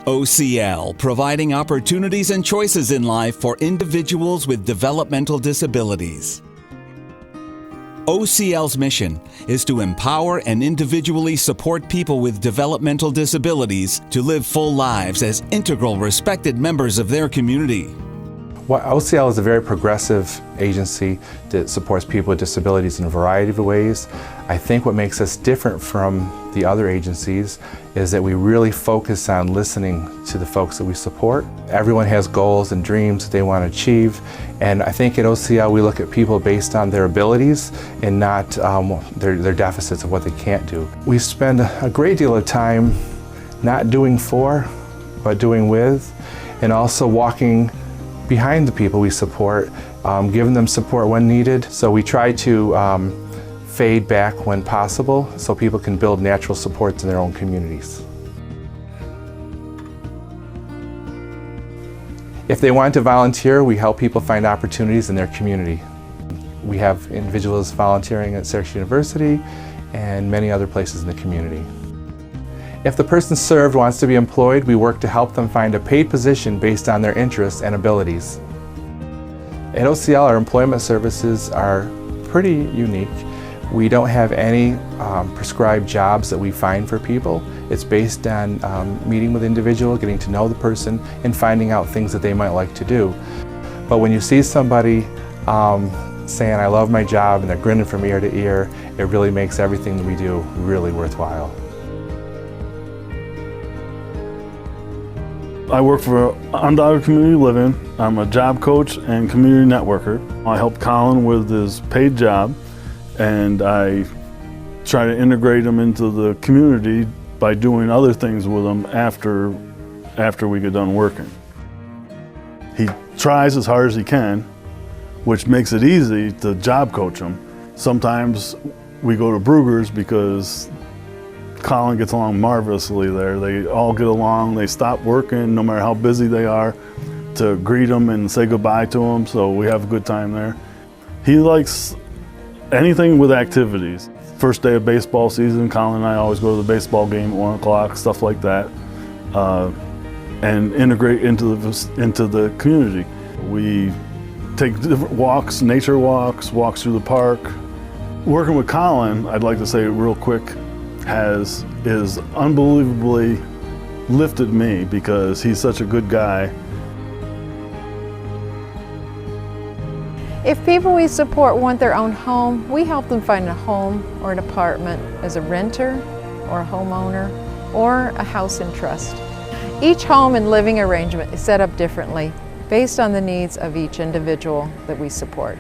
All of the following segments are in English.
OCL, providing opportunities and choices in life for individuals with developmental disabilities. OCL's mission is to empower and individually support people with developmental disabilities to live full lives as integral, respected members of their community. Well, OCL is a very progressive agency that supports people with disabilities in a variety of ways. I think what makes us different from the other agencies is that we really focus on listening to the folks that we support. Everyone has goals and dreams that they want to achieve, and I think at OCL we look at people based on their abilities and not their deficits of what they can't do. We spend a great deal of time not doing for, but doing with, and also walking behind the people we support, giving them support when needed. So we try to fade back when possible so people can build natural supports in their own communities. If they want to volunteer, we help people find opportunities in their community. We have individuals volunteering at Syracuse University and many other places in the community. If the person served wants to be employed, we work to help them find a paid position based on their interests and abilities. At OCL, our employment services are pretty unique. We don't have any prescribed jobs that we find for people. It's based on meeting with the individual, getting to know the person, and finding out things that they might like to do. But when you see somebody saying, "I love my job," and they're grinning from ear to ear, it really makes everything that we do really worthwhile. I work for Undoubted Community Living. I'm a job coach and community networker. I help Colin with his paid job, and I try to integrate him into the community by doing other things with him after we get done working. He tries as hard as he can, which makes it easy to job coach him. Sometimes we go to Brugger's because Colin gets along marvelously there. They all get along, they stop working no matter how busy they are to greet him and say goodbye to him, so we have a good time there. He likes anything with activities. First day of baseball season, Colin and I always go to the baseball game at 1 o'clock, stuff like that, and integrate into the community. We take different walks, nature walks, walks through the park. Working with Colin, I'd like to say real quick, is unbelievably lifted me because he's such a good guy. If people we support want their own home, we help them find a home or an apartment as a renter or a homeowner or a house in trust. Each home and living arrangement is set up differently based on the needs of each individual that we support.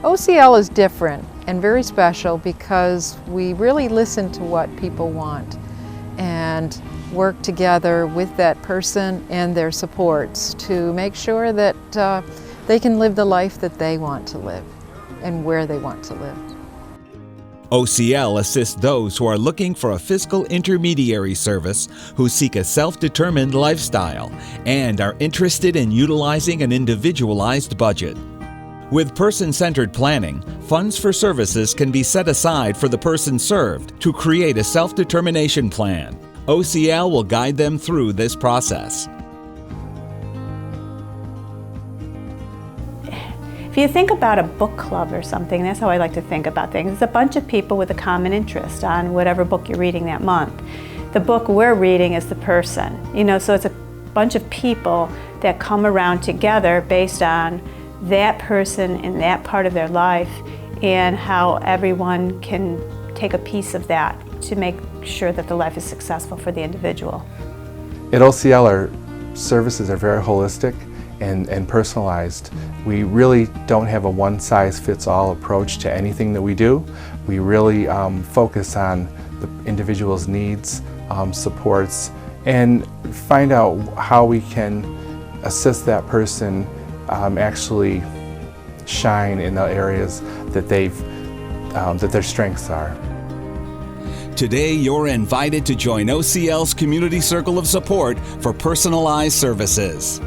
OCL is different and very special because we really listen to what people want and work together with that person and their supports to make sure that they can live the life that they want to live and where they want to live. OCL assists those who are looking for a fiscal intermediary service, who seek a self-determined lifestyle, and are interested in utilizing an individualized budget. With person-centered planning, funds for services can be set aside for the person served to create a self-determination plan. OCL will guide them through this process. If you think about a book club or something, that's how I like to think about things. It's a bunch of people with a common interest on whatever book you're reading that month. The book we're reading is the person, so it's a bunch of people that come around together based on that person in that part of their life and how everyone can take a piece of that to make sure that the life is successful for the individual. At OCL, our services are very holistic and personalized. We really don't have a one-size-fits-all approach to anything that we do. We really focus on the individual's needs, supports, and find out how we can assist that person actually shine in the areas that that their strengths are. Today, you're invited to join OCL's Community Circle of Support for personalized services.